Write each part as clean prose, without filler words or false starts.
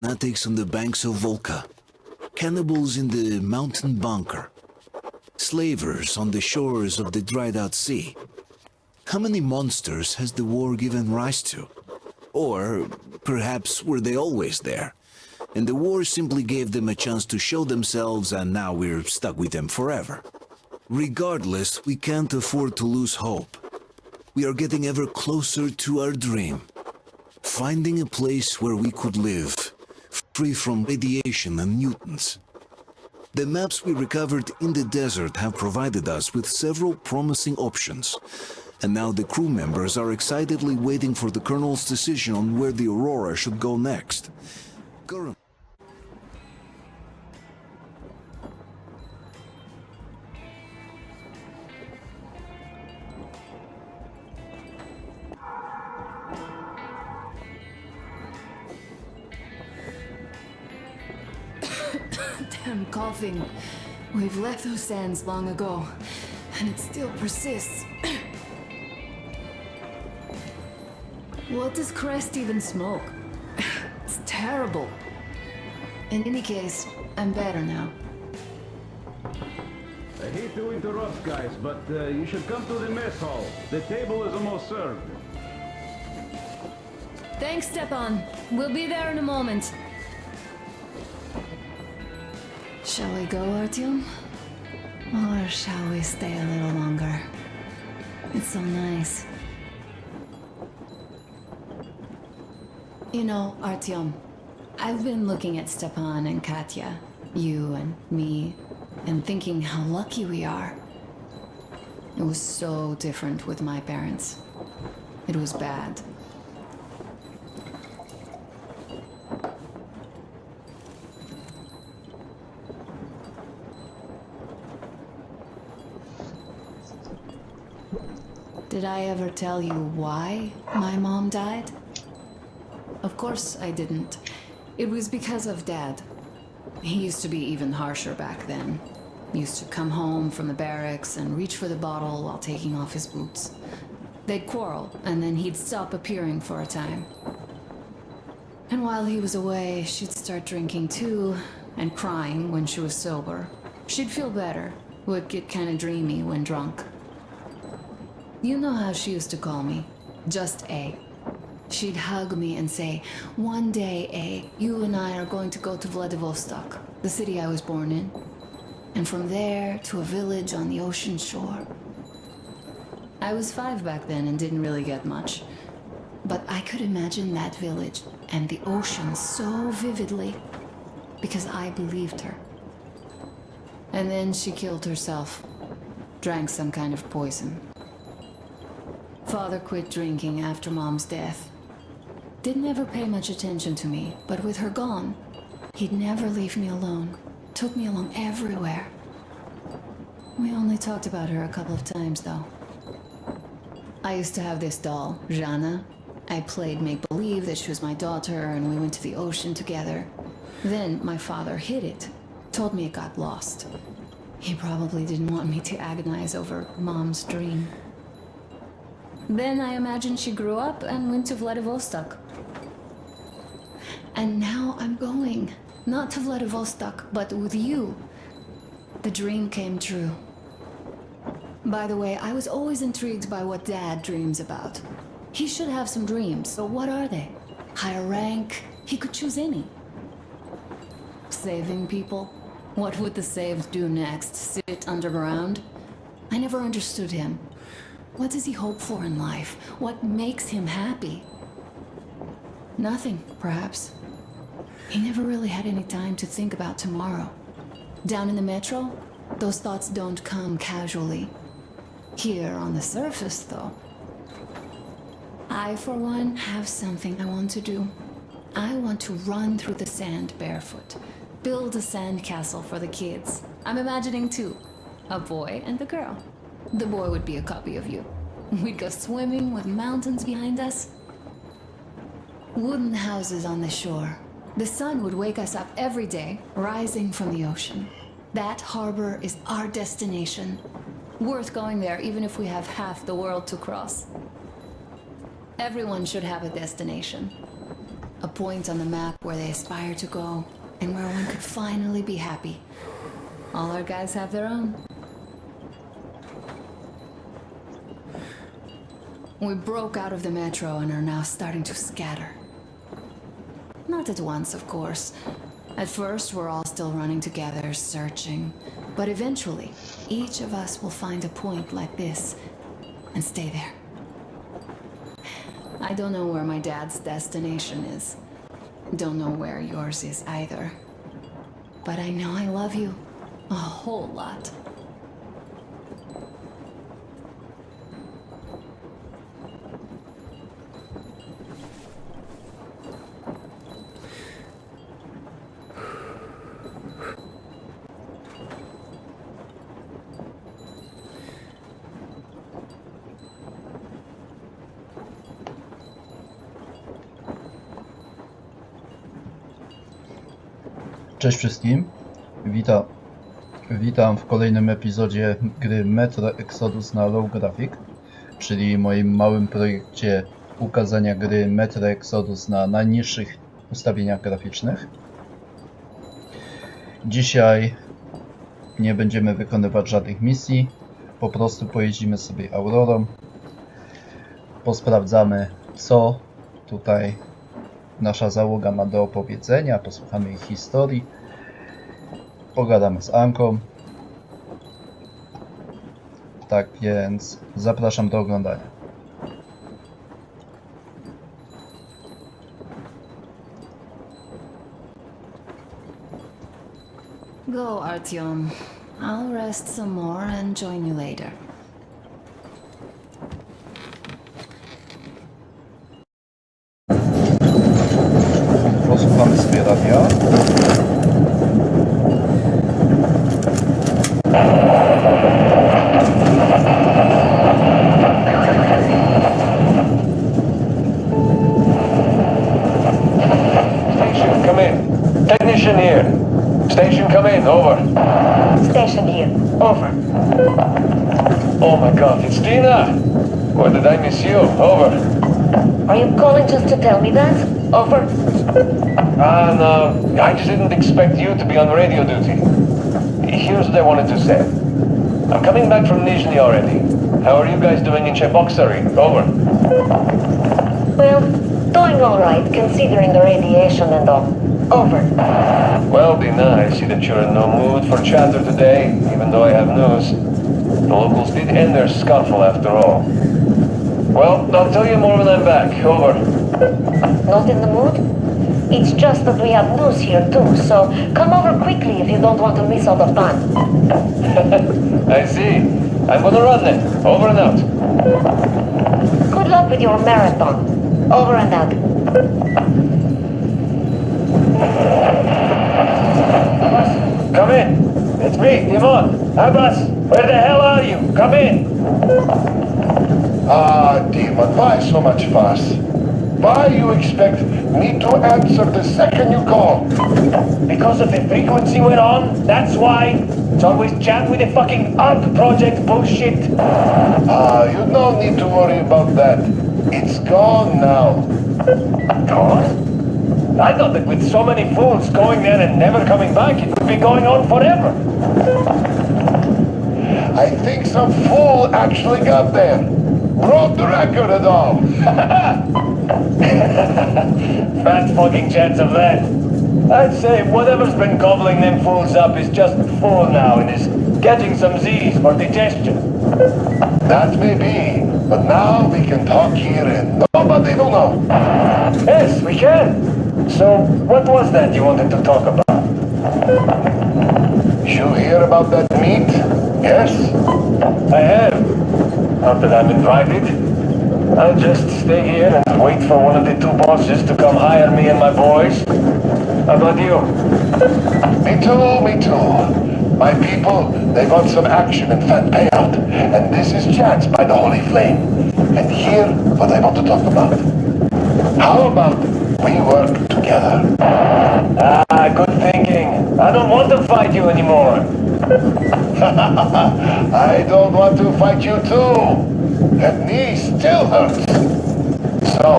fanatics on the banks of Volca, cannibals in the mountain bunker, slavers on the shores of the dried-out sea. How many monsters has the war given rise to? Or perhaps were they always there, and the war simply gave them a chance to show themselves and now we're stuck with them forever? Regardless, we can't afford to lose hope. We are getting ever closer to our dream, finding a place where we could live, free from radiation and mutants. The maps we recovered in the desert have provided us with several promising options, and now the crew members are excitedly waiting for the Colonel's decision on where the Aurora should go next. Currently, Damn coughing. We've left those sands long ago, and it still persists. What does Crest even smoke? It's terrible. In any case, I'm better now. I hate to interrupt, guys, but you should come to the mess hall. The table is almost served. Thanks, Stepan. We'll be there in a moment. Shall we go, Artyom? Or shall we stay a little longer? It's so nice. You know, Artyom, I've been looking at Stepan and Katya, you and me, and thinking how lucky we are. It was so different with my parents. It was bad. Did I ever tell you why my mom died? Of course I didn't. It was because of Dad. He used to be even harsher back then. He used to come home from the barracks and reach for the bottle while taking off his boots. They'd quarrel, and then he'd stop appearing for a time. And while he was away, she'd start drinking too, and crying when she was sober. She'd feel better, would get kinda dreamy when drunk. You know how she used to call me? Just A. She'd hug me and say, "One day, A, you and I are going to go to Vladivostok, the city I was born in. And from there to a village on the ocean shore." I was 5 back then and didn't really get much. But I could imagine that village and the ocean so vividly because I believed her. And then she killed herself, drank some kind of poison. Father quit drinking after Mom's death. Didn't ever pay much attention to me, but with her gone, he'd never leave me alone. Took me along everywhere. We only talked about her a couple of times, though. I used to have this doll, Jana. I played make-believe that she was my daughter, and we went to the ocean together. Then my father hid it, told me it got lost. He probably didn't want me to agonize over Mom's dream. Then I imagine she grew up and went to Vladivostok. And now I'm going. Not to Vladivostok, but with you. The dream came true. By the way, I was always intrigued by what Dad dreams about. He should have some dreams, so what are they? Higher rank? He could choose any. Saving people? What would the saved do next? Sit underground? I never understood him. What does he hope for in life? What makes him happy? Nothing, perhaps. He never really had any time to think about tomorrow. Down in the metro, those thoughts don't come casually. Here on the surface, though. I, for one, have something I want to do. I want to run through the sand barefoot. Build a sand castle for the kids. I'm imagining two. A boy and a girl. The boy would be a copy of you. We'd go swimming with mountains behind us. Wooden houses on the shore. The sun would wake us up every day, rising from the ocean. That harbor is our destination. Worth going there even if we have half the world to cross. Everyone should have a destination. A point on the map where they aspire to go, and where one could finally be happy. All our guys have their own. We broke out of the metro and are now starting to scatter. Not at once, of course. At first, we're all still running together, searching. But eventually, each of us will find a point like this and stay there. I don't know where my dad's destination is. Don't know where yours is either. But I know I love you a whole lot. Cześć wszystkim, witam w kolejnym epizodzie gry Metro Exodus na Low Graphic, czyli moim małym projekcie ukazania gry Metro Exodus na najniższych ustawieniach graficznych. Dzisiaj nie będziemy wykonywać żadnych misji, po prostu pojeździmy sobie Aurorą, posprawdzamy, co tutaj nasza załoga ma do opowiedzenia, posłuchamy ich historii, pogadamy z Anką. Tak więc zapraszam do oglądania. Go, Artyom. I'll rest some more and join you later. Posłuchamy sobie radia. Station, come in. Technician here. Station, come in. Over. Station here. Over. Oh my God, it's Dina. Where did I miss you? Over. Are you calling just to tell me that? Over. No, I just didn't expect you to be on radio duty. Here's what I wanted to say. I'm coming back from Nizhny already. How are you guys doing in Cheboksary? Over. Well, doing all right, considering the radiation and all. Over. Well, Dina, I see that you're in no mood for chatter today, even though I have news. The locals did end their scuffle after all. Well, I'll tell you more when I'm back. Over. Not in the mood? It's just that we have news here too, so come over quickly if you don't want to miss all the fun. I see. I'm gonna run then. Over and out. Good luck with your marathon. Over and out. Come in. It's me, Timon. Abbas, where the hell are you? Come in. Demon, why so much fuss? Why you expect me to answer the second you call? Because of the frequency we're on? That's why? It's always chat with the fucking ARC project bullshit. You don't need to worry about that. It's gone now. Gone? I thought that with so many fools going there and never coming back, it would be going on forever. I think some fool actually got there. Broke the record and all. Fat fucking chance of that. I'd say whatever's been gobbling them fools up is just full now and is getting some Z's for digestion. That may be, but now we can talk here and nobody will know. Yes, we can. So, what was that you wanted to talk about? You hear about that meet? Yes? I have. Not that I'm invited. I'll just stay here and wait for one of the two bosses to come hire me and my boys. How about you? Me too, me too. My people, they want some action and fat payout. And this is Chance by the Holy Flame. And here, what I want to talk about. How about we work together? Good thinking. I don't want to fight you anymore. I don't want to fight you too. That knee still hurts. So,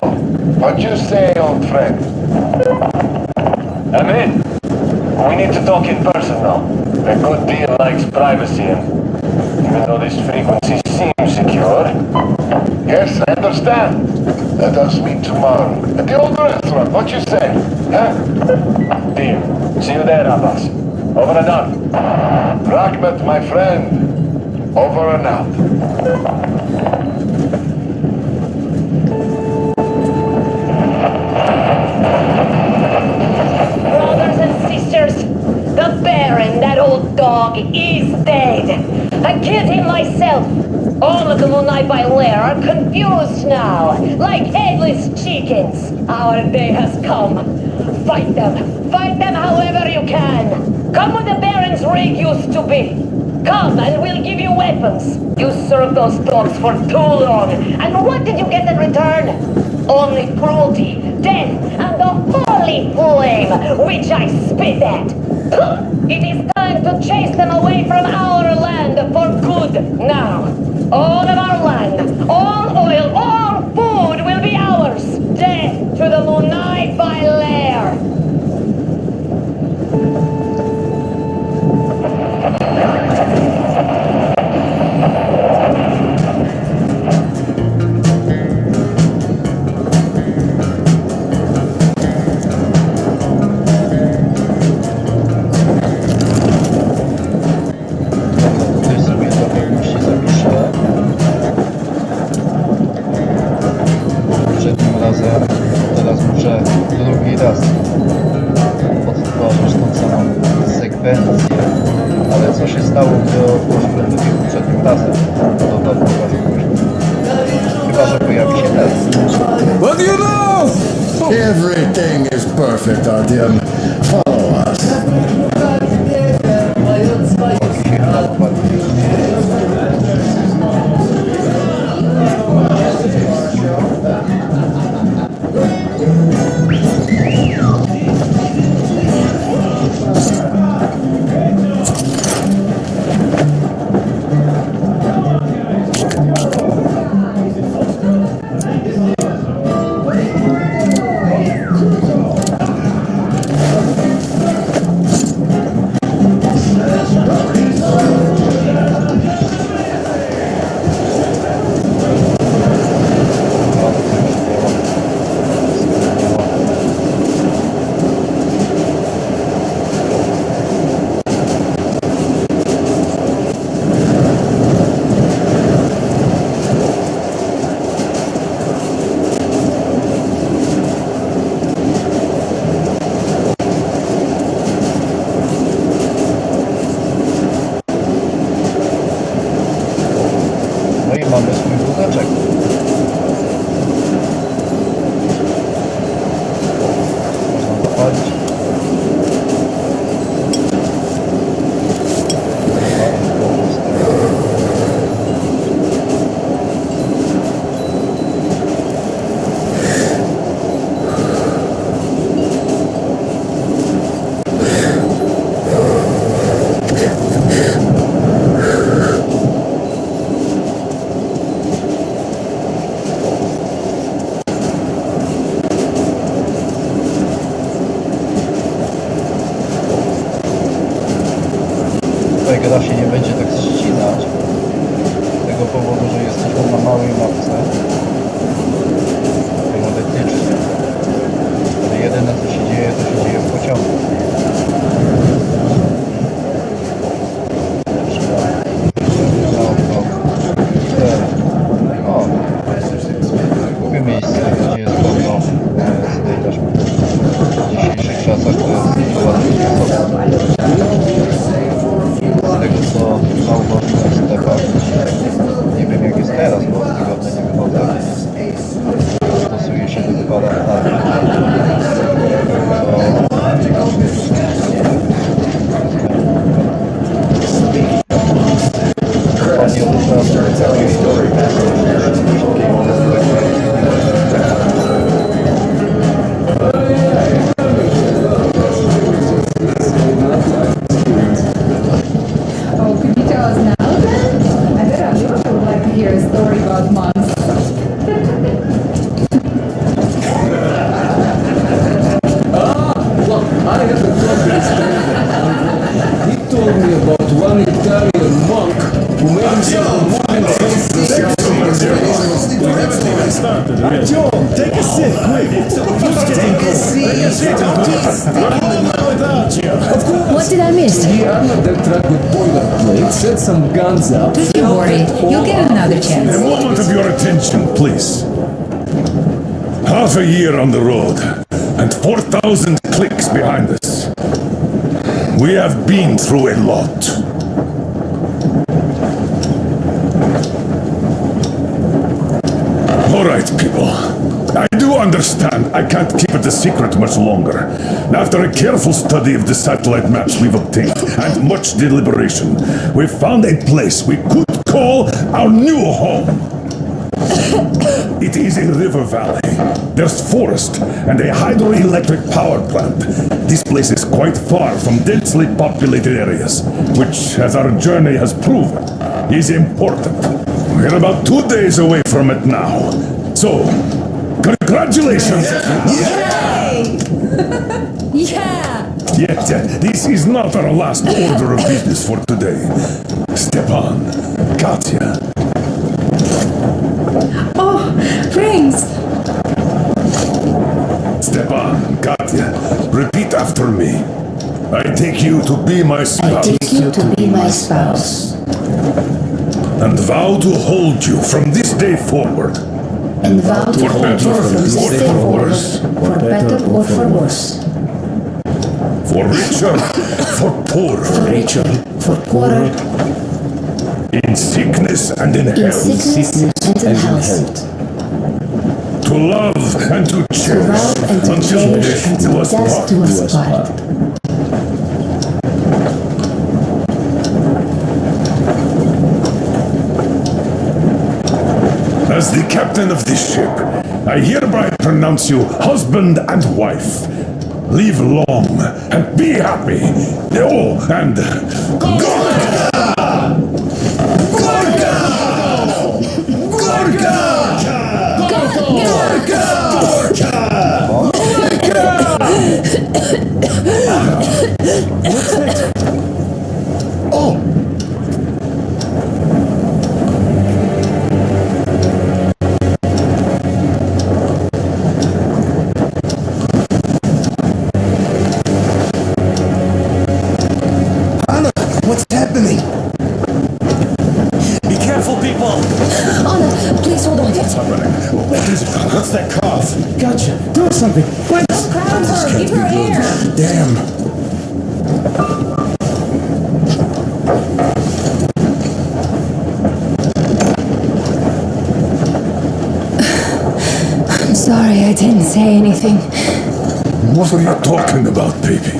what you say, old friend? I'm in. We need to talk in person now. A good deal likes privacy, and even though this frequency seems secure... Yes, I understand. Let us meet tomorrow at the old restaurant. What you say? Huh? Deal. See you there, Abbas. Over and out. Rahmat, my friend. Over and out. Brothers and sisters, the Baron, that old dog, is dead. I killed him myself. All of the Moonlight by Lair are confused now, like headless chickens. Our day has come. Fight them however you can. Come where the Baron's rig used to be. Come and we'll give you weapons. You served those dogs for too long. And what did you get in return? Only cruelty, death, and the holy flame, which I spit at. It is time to chase them away from our land for good now. All of our land, all oil, all food will be ours. Death to the Moonlight by Lair. Tutaj sobie dla pewności zapiszę. Poprzednim razem, teraz muszę drugi raz odtworzyć tą samą sekwencję. Ale co się stało, gdy odtworzyłem drugi poprzednim razem? To dobrze później. Chyba że pojawi się test. What do you know? Everything is perfect, Artyom. Follow us. No i mamy swój wózeczek. Można zapalić. up their truck with boilerplate, set some guns up. Don't you worry, you'll get another chance. A moment of your attention, please. Half a year on the road, and 4,000 clicks behind us. We have been through a lot. All right, people. I do understand I can't keep it a secret much longer. After a careful study of the satellite maps we've obtained, and much deliberation, we found a place we could call our new home. It is a river valley. There's forest and a hydroelectric power plant. This place is quite far from densely populated areas, which, as our journey has proven, is important. We're about 2 days away from it now. So, congratulations! Yay! Yeah! Yet, this is not our last order of business for today. Stepan, Katya. Oh, rings! Stepan, Katya, repeat after me. I take you to be my spouse. I take you to be my spouse. And vow to hold you from this day forward. And vow to For hold better you from this or day for forward, worse. for better or for worse. For richer, for poorer. For richer, for poorer, In sickness and in in health. sickness and in health. To love and to To cherish. love and to Until cherish death until do us death part. do us part. As the captain of this ship, I hereby pronounce you husband and wife. Live long and be happy. Oh, and Gorka! Gorka! Gorka! What's that? Oh! Anna, what's happening? Be careful, people! Anna, please hold on. What's happening? What is it? What's that cough? Gotcha. Do something. Quick. Grab her, give her air. Damn. I'm sorry I didn't say anything. What are you talking about, baby?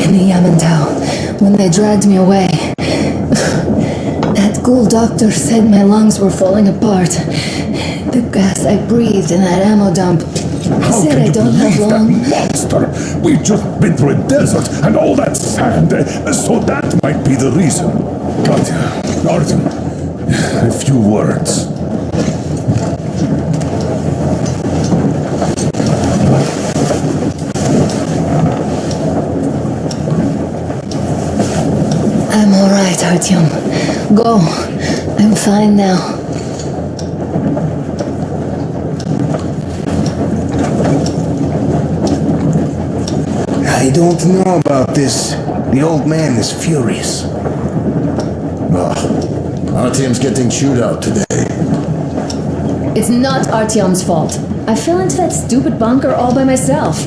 In the Yamantau, when they dragged me away, that ghoul doctor said my lungs were falling apart. The gas I breathed in that ammo dump. He How said can I you don't have believe long. that monster? We've just been through a desert and all that sand, so that might be the reason. Katya, Artem, a few words. I'm all right, Artyom. Go. I'm fine now. I don't know about this. The old man is furious. Our team's getting chewed out today. It's not Artyom's fault. I fell into that stupid bunker all by myself.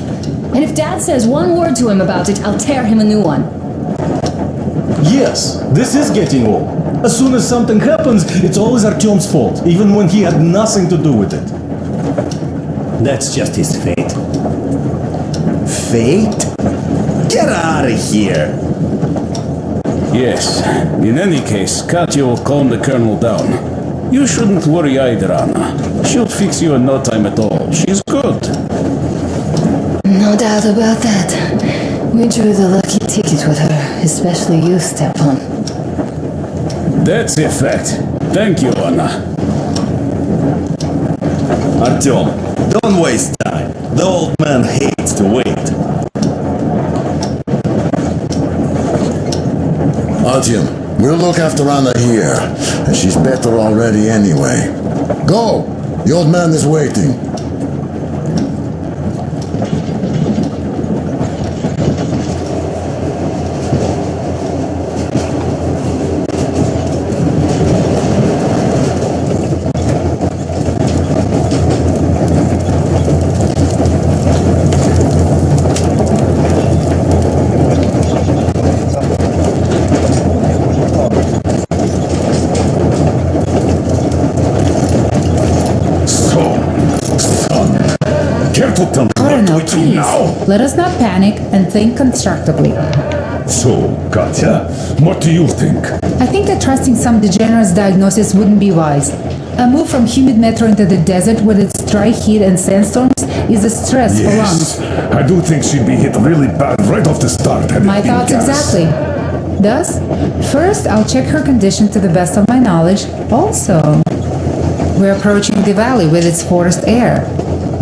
And if Dad says one word to him about it, I'll tear him a new one. Yes, this is getting old. As soon as something happens, it's always Artyom's fault, even when he had nothing to do with it. That's just his fate. Fate? Get out of here! Yes. In any case, Katya will calm the colonel down. You shouldn't worry either, Anna. She'll fix you in no time at all. She's good. No doubt about that. We drew the lucky ticket with her, especially you, Stepan. That's a fact. Thank you, Anna. Artyom, don't waste time. The old man hates to wait. Artyom, we'll look after Anna here. She's better already anyway. Go! The old man is waiting. to tell me what Colonel, to do please, now. let us not panic and think constructively. So, Katya, what do you think? I think that trusting some degenerate's diagnosis wouldn't be wise. A move from humid metro into the desert with its dry heat and sandstorms is a stress for lungs. Yes, I do think she'd be hit really bad right off the start. had it My been thoughts gas. exactly. Thus, first I'll check her condition to the best of my knowledge. Also, we're approaching the valley with its forest air.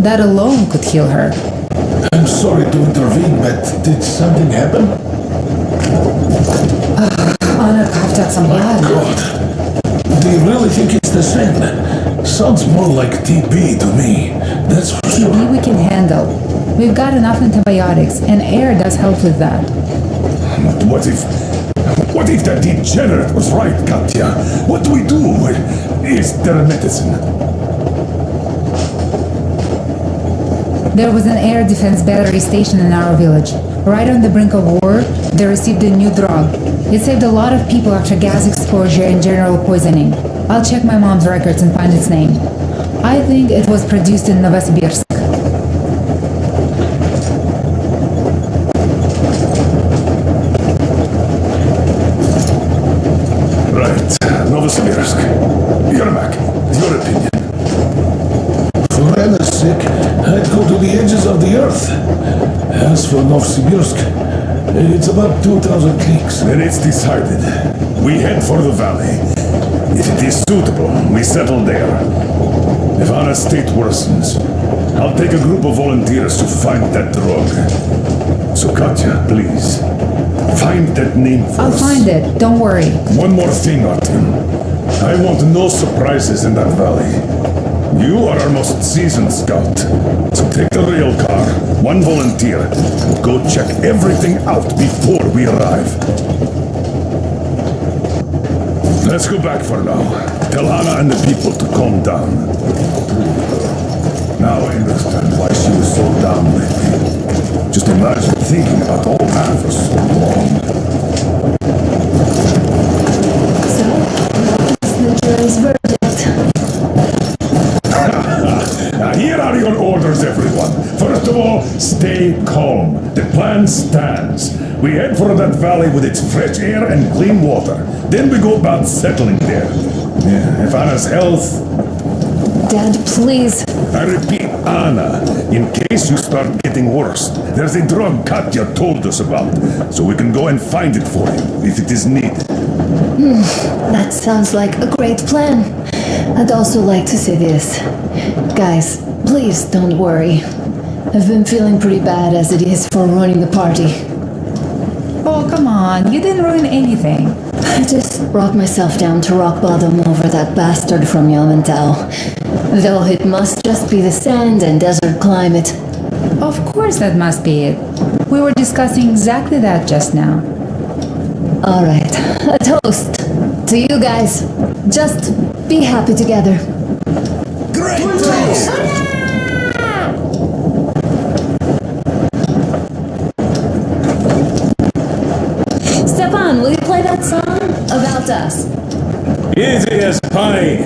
That alone could heal her. I'm sorry to intervene, but did something happen? Anna coughed out some blood. God, do you really think it's the same? Sounds more like TB to me. That's for sure. TB we can handle. We've got enough antibiotics, and air does help with that. But what if that degenerate was right, Katya? What do we do? Is there a medicine? There was an air defense battery station in our village. Right on the brink of war, they received a new drug. It saved a lot of people after gas exposure and general poisoning. I'll check my mom's records and find its name. I think it was produced in Novosibirsk. Right, Novosibirsk. Yermak, your opinion. For Anna's sake, I'd go to the edges of the earth. As for Novosibirsk, it's about 2,000 leagues. Then it's decided. We head for the valley. If it is suitable, we settle there. If Anna's state worsens, I'll take a group of volunteers to find that drug. So Katya, please, find that name for I'll us. find it, don't worry. One more thing, Artyom. I want no surprises in that valley. You are our most seasoned scout. So take the rail car, one volunteer, and go check everything out before we arrive. Let's go back for now. Tell Anna and the people to calm down. Now I understand why she was so down lately. Just imagine thinking about all that for so long. So, what is the jury's verdict? Now here are your orders, everyone. First of all, stay calm. The plan stands. We head for that valley with its fresh air and clean water. Then we go about settling there. If Anna's health... Dad, please. I repeat, Anna, in case you start getting worse, there's a drug Katya told us about, so we can go and find it for you, if it is needed. That sounds like a great plan. I'd also like to say this. Guys, please don't worry. I've been feeling pretty bad as it is for running the party. Oh, come on, you didn't ruin anything. I just brought myself down to rock bottom over that bastard from Yamantau. Though it must just be the sand and desert climate. Of course that must be it. We were discussing exactly that just now. Alright, a toast to you guys. Just be happy together. Great toast! Stefan, will you play that song about us? Easy as pie.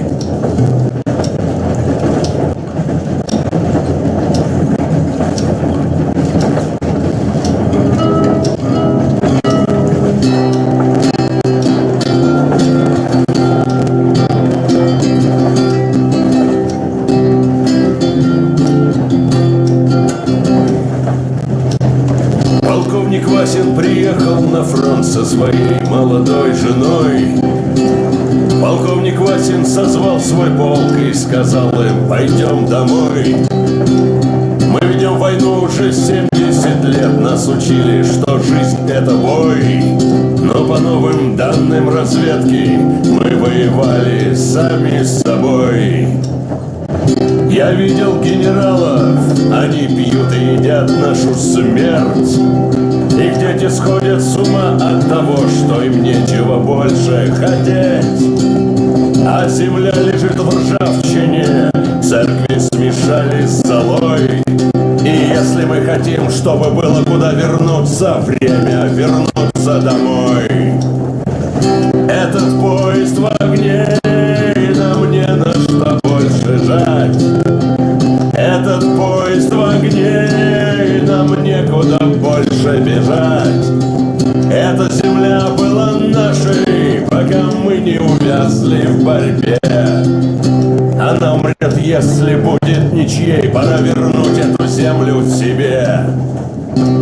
Полковник Васин приехал на фронт со своей молодой женой. Полковник Васин созвал свой полк и сказал им: пойдем домой. Мы ведем войну уже 70 лет, нас учили, что жизнь это бой. Но по новым данным разведки мы воевали сами с собой. Я видел генералов, они пьют и едят нашу смерть. Их дети сходят с ума от того, что им нечего больше хотеть. А земля лежит в ржавчине, церкви смешали с золой. И если мы хотим, чтобы было куда вернуться, время вернуться домой. Этот поезд в огне, и нам не на что больше жать. Этот поезд в огне, увязли в борьбе. Она умрет, если будет ничьей. Пора вернуть эту землю себе.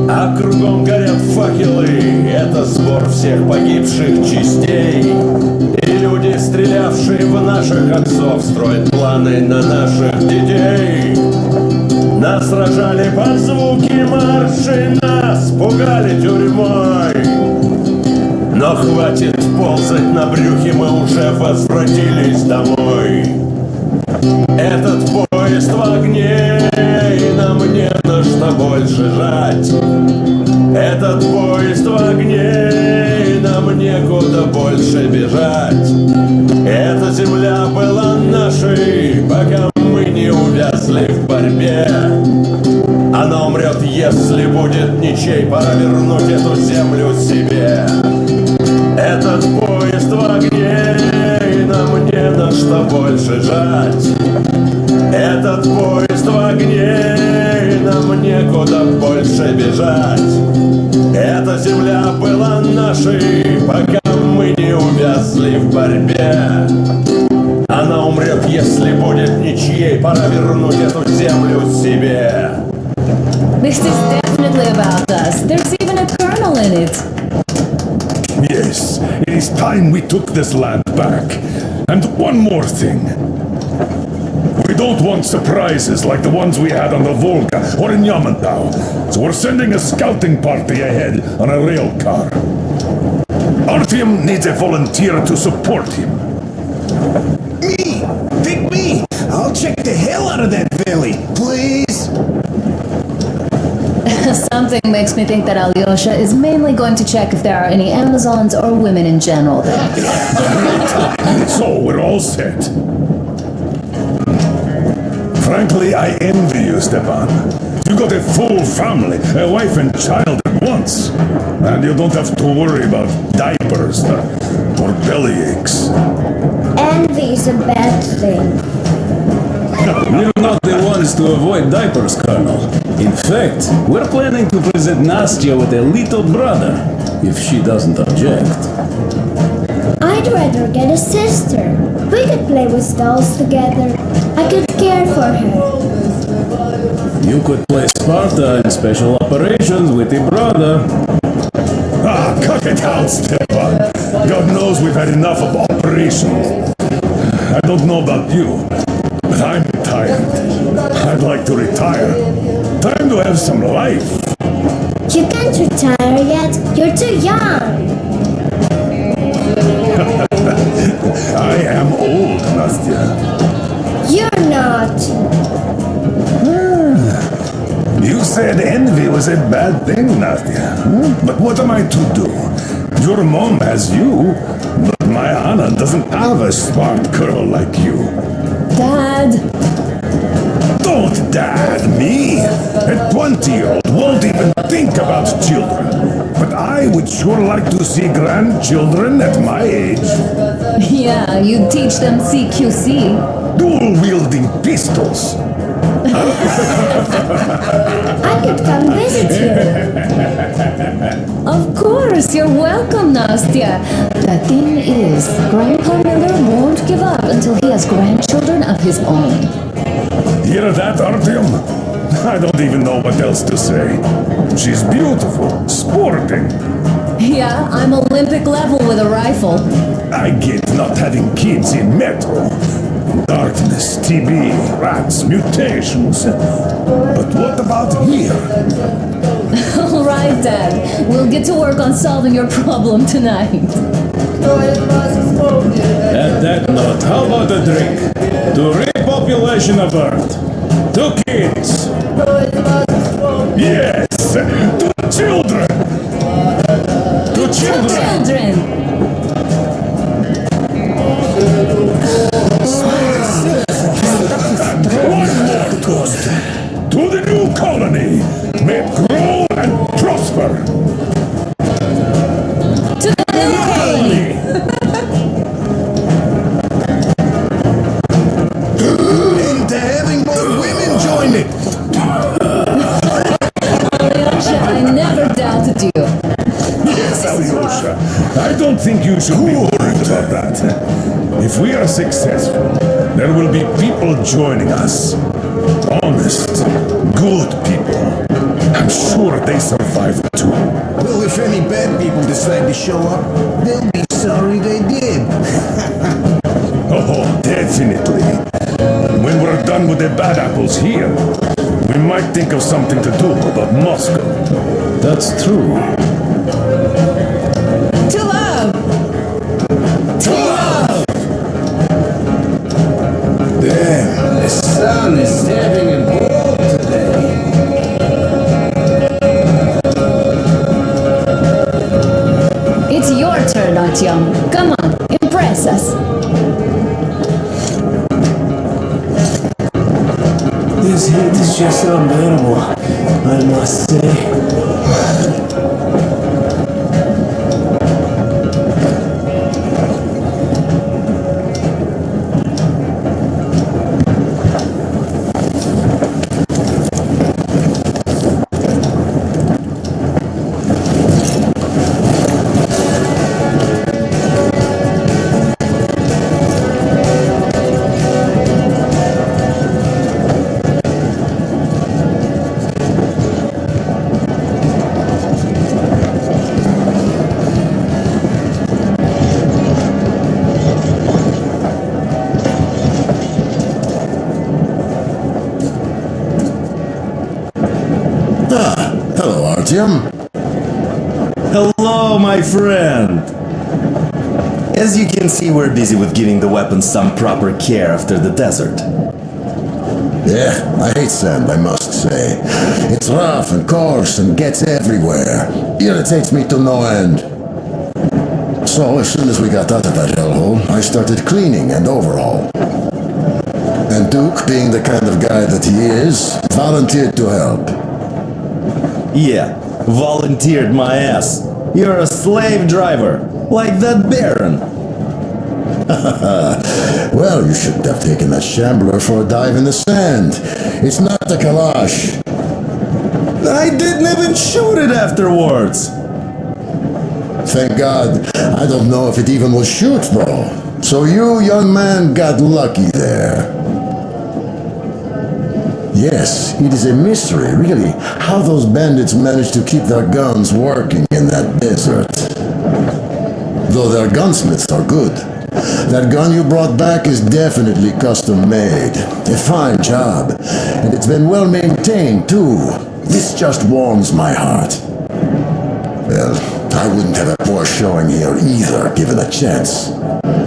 А кругом горят факелы. Это сбор всех погибших частей. И люди, стрелявшие в наших отцов, строят планы на наших детей. Нас сражали под звуки маршей, нас пугали тюрьмой. Но хватит ползать на брюхе, мы уже возвратились домой. Этот поезд в огне, и нам не на что больше жать. Этот поезд в огне, и нам некуда больше бежать. Эта земля была нашей, пока мы не увязли в борьбе. Она умрет, если будет ничей. Пора вернуть эту землю себе. Этот поезд в огне, и нам не на что больше жать. Этот поезд в огне, и нам некуда больше бежать. Эта земля была нашей, пока мы не увязли в борьбе. Она умрет, если будет ничьей. Пора вернуть эту землю себе. This is definitely about us. There's even a kernel in it. Yes, it is time we took this land back. And one more thing. We don't want surprises like the ones we had on the Volga or in Yamantau. So we're sending a scouting party ahead on a rail car. Artyom needs a volunteer to support him. Me! Pick me! I'll check the hell out of that valley, please! Something makes me think that Alyosha is mainly going to check if there are any Amazons or women in general there. So we're all set. Frankly, I envy you, Stepan. You got a full family, a wife and child at once. And you don't have to worry about diapers or belly aches. Envy is a bad thing. We're not the ones to avoid diapers, Colonel. In fact, we're planning to present Nastya with a little brother, if she doesn't object. I'd rather get a sister. We could play with dolls together. I could care for her. You could play Sparta in special operations with your brother. Ah, cut it out, Stepan. God knows we've had enough of operations. I don't know about you, but I'm tired. I'd like to retire. Time to have some life. You can't retire yet. You're too young. I am old, Nastya. You're not. You said envy was a bad thing, Nastya. But what am I to do? Your mom has you, but my Anna doesn't have a smart girl like you. Dad! Don't dad me! A 20-year-old won't even think about children. But I would sure like to see grandchildren at my age. Yeah, you teach them CQC. Dual-wielding pistols. I could come visit you. Of course, you're welcome, Nastya. The thing is, Grandpa Miller won't give up until he has grandchildren of his own. Hear that, Artyom? I don't even know what else to say. She's beautiful, sporting. Yeah, I'm Olympic level with a rifle. I get not having kids in Metro. Darkness, TB, rats, mutations. But what about here? All right, Dad. We'll get to work on solving your problem tonight. At that note, how about a drink? To repopulation of Earth. To kids. Yes, to children. To children. Children! To the new colony. May it grow and prosper. To the new colony! Into having more women join it. Alyosha, that. If we are successful, there will be people joining us. Honest, good people. I'm sure they survive too. Well, if any bad people decide to show up, they'll be sorry they did. Oh, definitely. When we're done with the bad apples here, we might think of something to do about Moscow. That's true. To love! To love! Damn, the sun is having a ball today. It's your turn, Artyom. Come on, impress us. This heat is just unbearable, I must say. Hello, Artyom. Hello, my friend! As you can see, we're busy with giving the weapons some proper care after the desert. Yeah, I hate sand, I must say. It's rough and coarse and gets everywhere. Irritates me to no end. So, as soon as we got out of that hellhole, I started cleaning and overhaul. And Duke, being the kind of guy that he is, volunteered to help. Yeah, volunteered my ass. You're a slave driver, like that Baron. Well, you shouldn't have taken that shambler for a dive in the sand. It's not the Kalash. I didn't even shoot it afterwards. Thank God. I don't know if it even will shoot, though. So you, young man, got lucky there. Yes, it is a mystery, really, how those bandits managed to keep their guns working in that desert. Though their gunsmiths are good. That gun you brought back is definitely custom made. A fine job. And it's been well maintained, too. This just warms my heart. Well, I wouldn't have a poor showing here either, given a chance.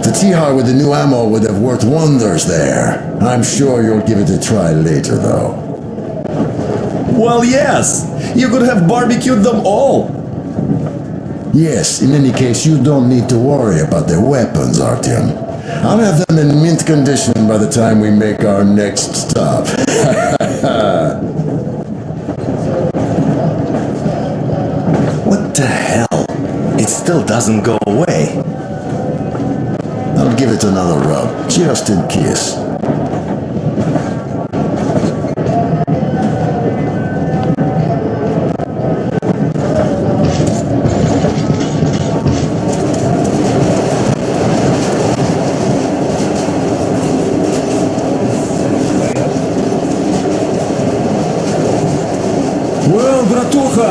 The Tihar with the new ammo would have worked wonders there. I'm sure you'll give it a try later, though. Well, yes! You could have barbecued them all! Yes, in any case, you don't need to worry about their weapons, Artyom. I'll have them in mint condition by the time we make our next stop. What the hell? It still doesn't go away. I'll give it another rub, just in case. Well, bratucha,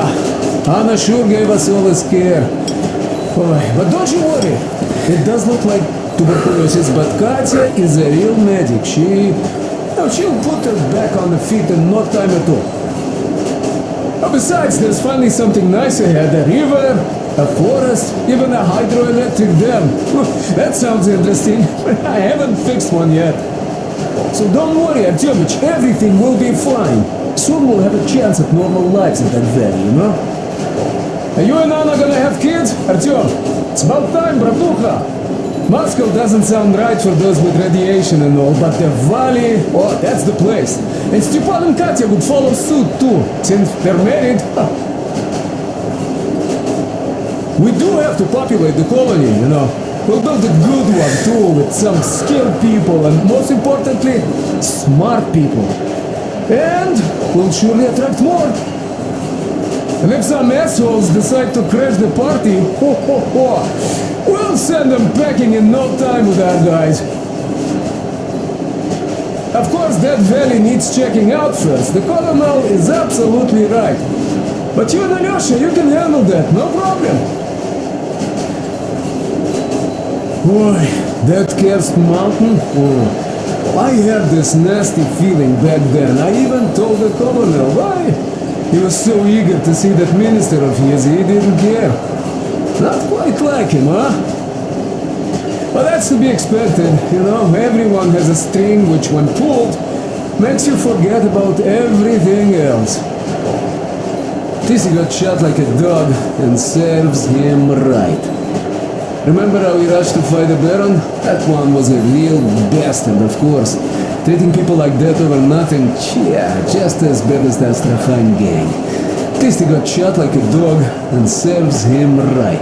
Anna sure gave us all a scare. But don't you worry, it does look like tuberculosis, but Katya is a real medic. She'll put us back on the feet in no time at all. Besides, there's finally something nice ahead, a river, a forest, even a hydroelectric dam. That sounds interesting, but I haven't fixed one yet. So don't worry, Artyomich, everything will be fine. Soon we'll have a chance at normal lives in that valley, you know? Are you and Anna gonna have kids, Artyom? It's about time, bratucha! Moscow doesn't sound right for those with radiation and all, but the valley, oh, that's the place. And Stepan and Katya would follow suit too, since they're married. We do have to populate the colony, you know. We'll build a good one too, with some skilled people and, most importantly, smart people. And we'll surely attract more. And if some assholes decide to crash the party, we'll We'll send them packing in no time with our guys. Of course, that valley needs checking out first. The colonel is absolutely right. But you and Alyosha, you can handle that, no problem. Boy, that cursed mountain? Oh, I had this nasty feeling back then. I even told the colonel why. He was so eager to see that minister of his, he didn't care. Not quite like him, huh? Well, that's to be expected, you know. Everyone has a string which, when pulled, makes you forget about everything else. Tissy got shot like a dog, and serves him right. Remember how he rushed to fight the Baron? That one was a real bastard, of course. Treating people like that over nothing, yeah, just as bad as the Astrakhan gang. Tissy got shot like a dog, and serves him right.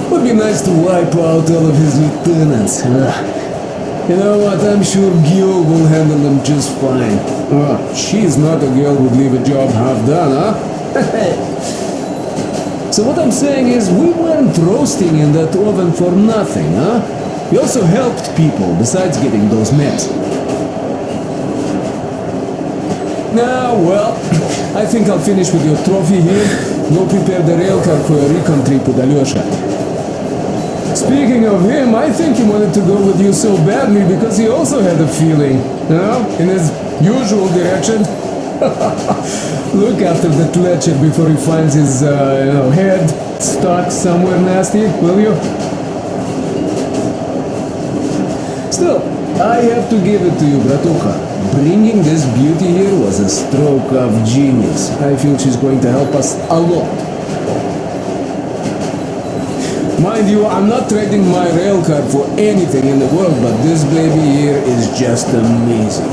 Would be nice to wipe out all of his lieutenants. You know what, I'm sure Gil will handle them just fine. She's not a girl who'd leave a job half done, huh? So what I'm saying is, we weren't roasting in that oven for nothing, huh? We also helped people, besides getting those maps. Now, well, I think I'll finish with your trophy here. Go prepare the rail car for a recon trip with Alyosha. Speaking of him, I think he wanted to go with you so badly because he also had a feeling, you know, in his usual direction. Look after that ledger before he finds his, head stuck somewhere nasty, will you? Still, I have to give it to you, Bratucha. Bringing this beauty here was a stroke of genius. I feel she's going to help us a lot. Mind you, I'm not trading my rail car for anything in the world, but this baby here is just amazing.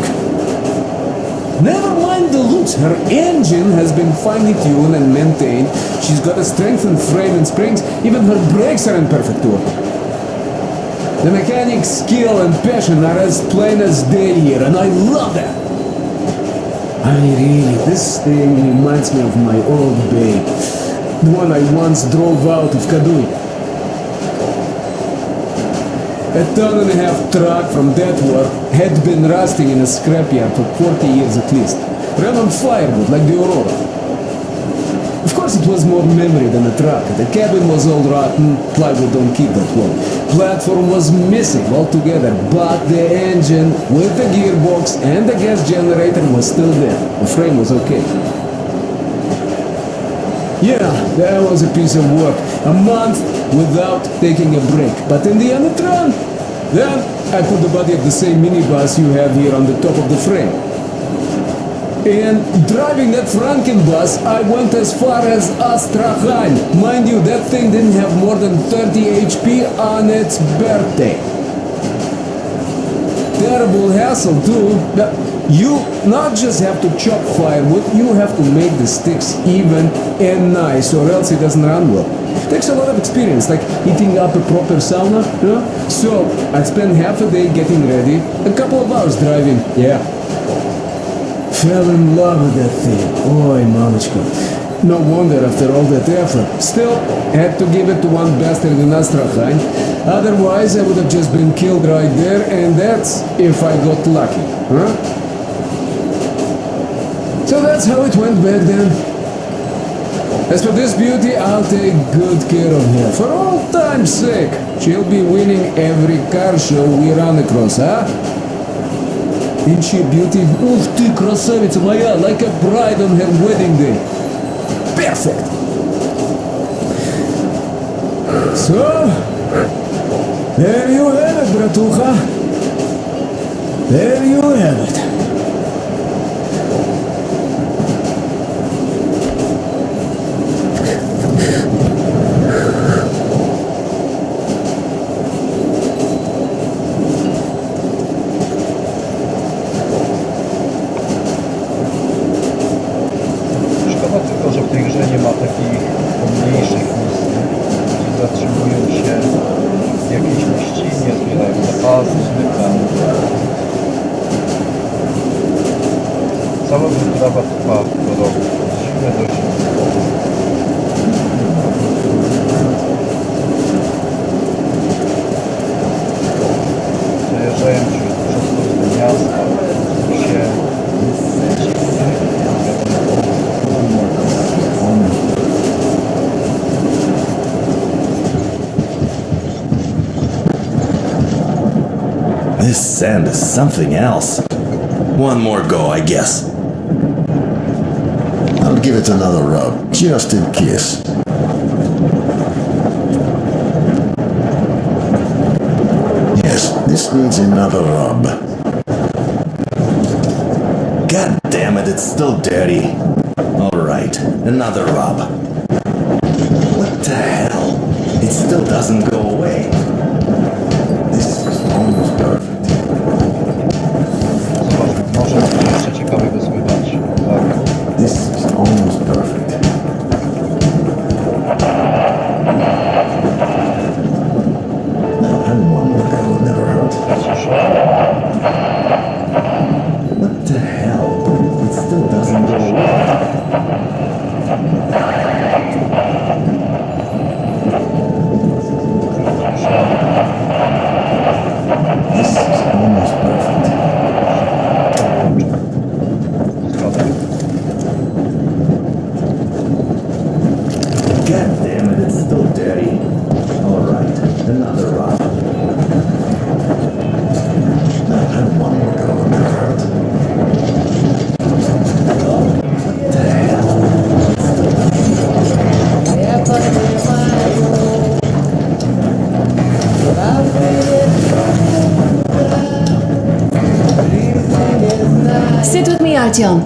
Never mind the looks, her engine has been finely tuned and maintained. She's got a strengthened frame and springs, even her brakes are in perfect order. The mechanic's skill and passion are as plain as day here, and I love that. This thing reminds me of my old babe, the one I once drove out of Kadui. A ton-and-a-half truck from that war had been rusting in a scrapyard for 40 years at least. Ran on firewood like the Aurory. Of course it was more memory than a truck. The cabin was all rotten, plywood don't keep that long. Platform was missing altogether, but the engine with the gearbox and the gas generator was still there. The frame was okay. Yeah, that was a piece of work. A month without taking a break. But in the end it ran. Then I put the body of the same minibus you have here on the top of the frame. And driving that Frankenbus, I went as far as Astrakhan. Mind you, that thing didn't have more than 30 HP on its birthday. Terrible hassle too. You not just have to chop firewood, you have to make the sticks even and nice, or else it doesn't run well. Takes a lot of experience, like heating up a proper sauna, you know? So I'd spend half a day getting ready, a couple of hours driving, yeah. Fell in love with that thing. Oi, mamichka. No wonder after all that effort. Still, had to give it to one bastard in Astrakhan. Otherwise, I would have just been killed right there, and that's if I got lucky, huh? So that's how it went back then. As for this beauty, I'll take good care of her. For all time's sake, she'll be winning every car show we run across, huh? Ain't she a beauty? Ух ты, красавица моя, like a bride on her wedding day. Perfect! So, there you have it, Bratucha. There you have it. Cała wyprawa trwa do roku. Zimę do zimy. powiem, że dużo miasta się This sand is something else. One more go, I guess. I'll give it another rub, just in case. Yes, this needs another rub. God damn it, it's still dirty. Alright, another rub. What the hell? It still doesn't go away. This is almost perfect. Może coś jeszcze ciekawego słychać. This is almost perfect. Now, and one more go will never hurt. What the hell? It still doesn't go away. This is almost perfect. God damn it, it's still dirty. Alright, another rub. Now, and one more go will never hurt. What the hell? Sit with me, Artyom.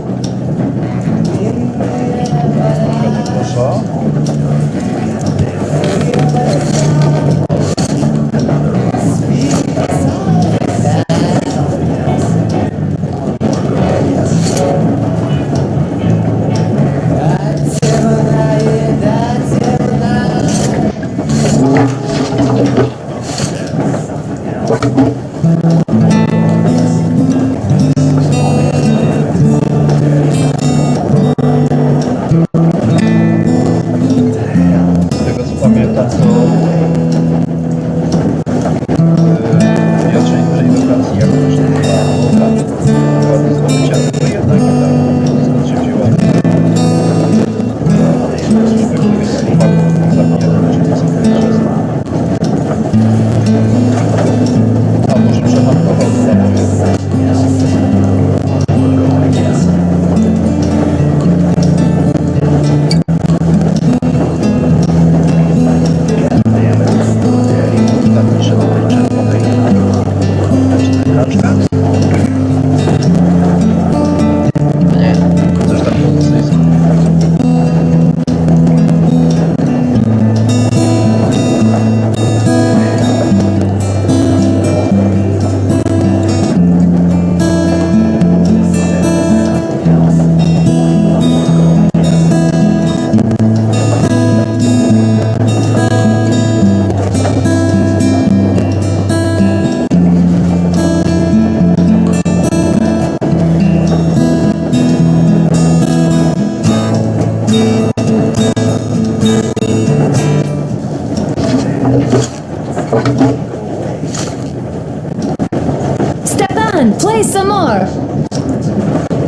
Stepan, play some more.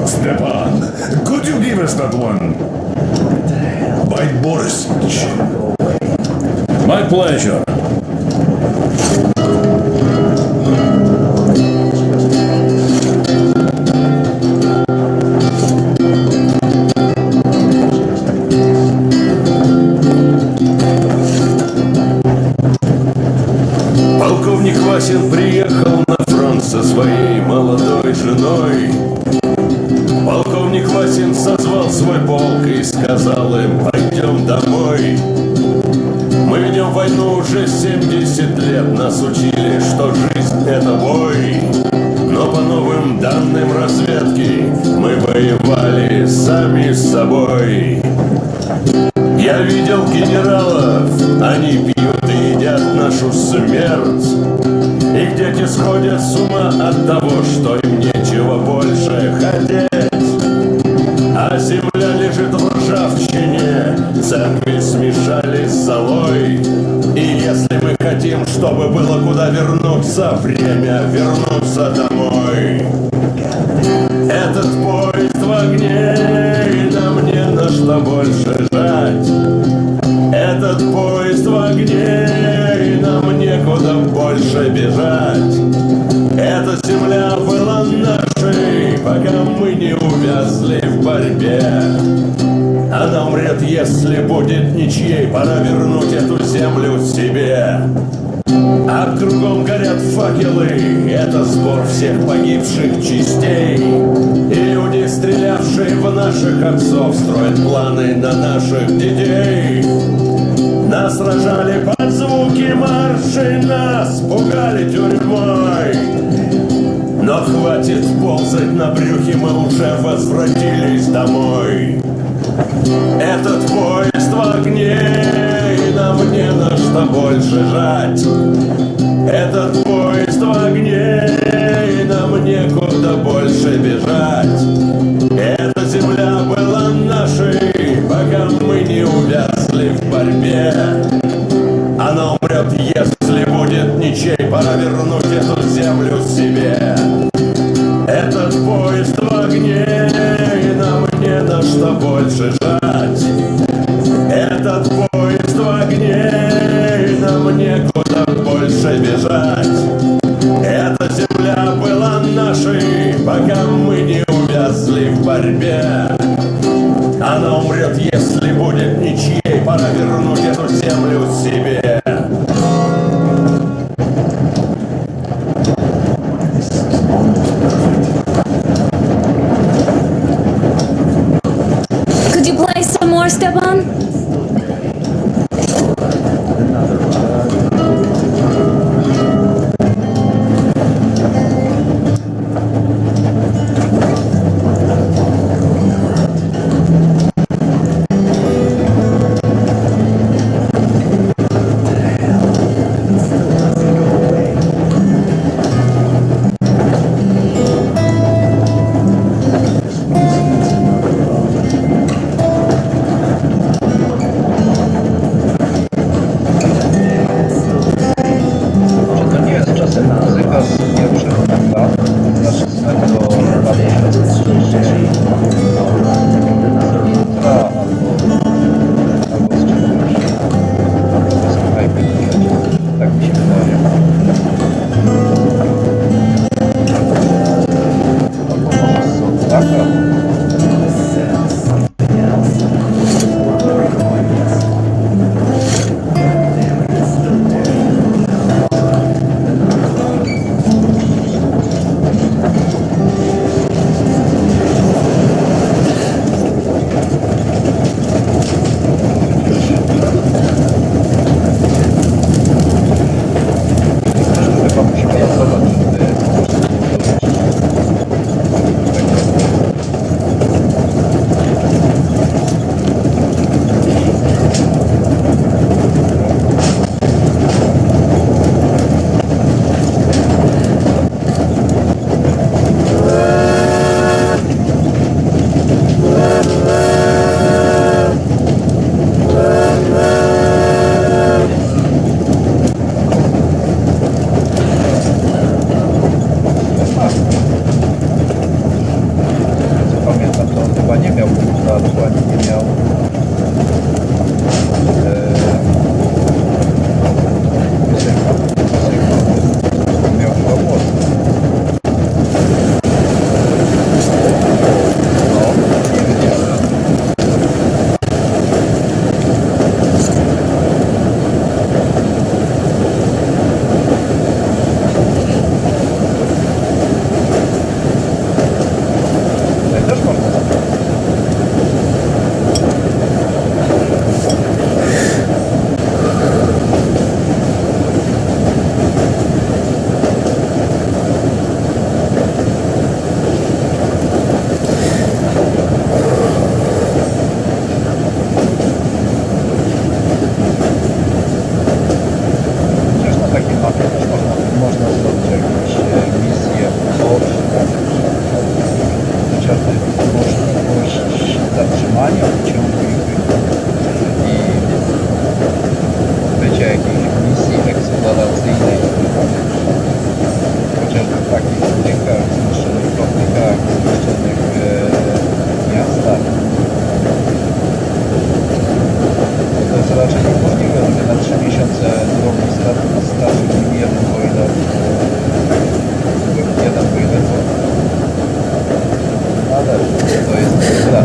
Stepan, could you give us that one? By Borisich. My pleasure. Полковник Васин приехал на фронт со своей молодой женой. Полковник Васин созвал свой полк и сказал им: пойдем домой. Мы ведем войну уже 70 лет, нас учили, что жизнь это бой. Но по новым данным разведки мы воевали сами с собой. Я видел генералов, они пьют и едят нашу смерть. Их дети сходят с ума от того, что им нечего больше хотеть. А земля лежит в ржавчине, церкви смешались с золой. И если мы хотим хотим, чтобы было куда вернуться. Время вернуться домой. Этот поезд в огне, и нам не на что больше жать. Этот поезд в огне, и нам некуда больше бежать. Эта земля была нашей, пока мы не увязли в борьбе. Она умрет, если будет ничьей. Пора вернуть эту землю себе. А кругом горят факелы. Это сбор всех погибших частей. И люди, стрелявшие в наших отцов, строят планы на наших детей. Нас рожали под звуки маршей, нас пугали тюрьмой. Но хватит ползать на брюхе, мы уже возвратились домой. Этот поезд в огне, и нам не на что больше жать. Этот поезд в огне, и нам некуда больше бежать. Эта земля была нашей, пока мы не увязли в борьбе. Она умрет, если будет ничей. Пора вернуть эту землю себе. Этот поезд в огне, и нам не на что больше жать. Этот поезд в огне, и нам некуда больше бежать. Эта земля была нашей, пока мы не увязли в борьбе. Она умрет, если будет ничьей. Пора вернуть эту землю себе. Could you play some more, Stepan? stracił nim jeden, o ile ale to jest gra.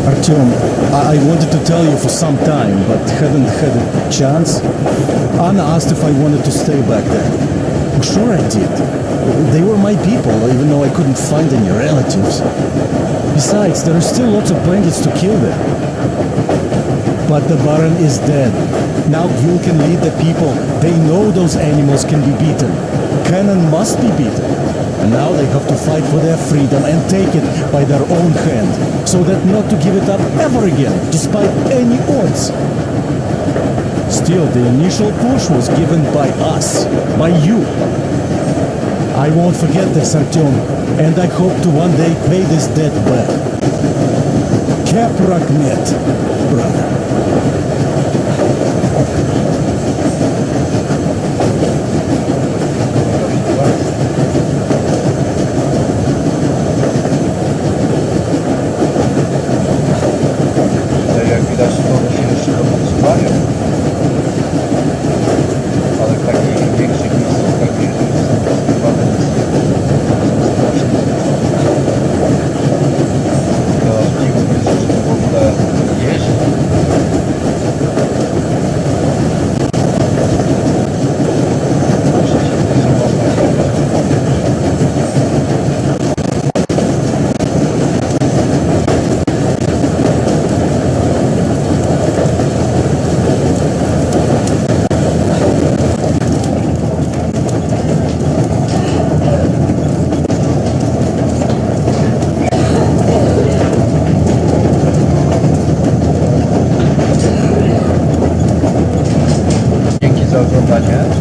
Artyom, I wanted to tell you for some time, but hadn't had a chance. Anna asked if I wanted to stay back there. Sure I did. They were my people, even though I couldn't find any relatives. Besides, there are still lots of bandits to kill there. But the Baron is dead. Now you can lead the people. They know those animals can be beaten. Cannon must be beaten. And now they have to fight for their freedom and take it by their own hand, so that not to give it up ever again, despite any odds. Still, the initial push was given by us, by you. I won't forget this, Artyom, and I hope to one day pay this debt back. Kapraknet, brother. Za oglądanie.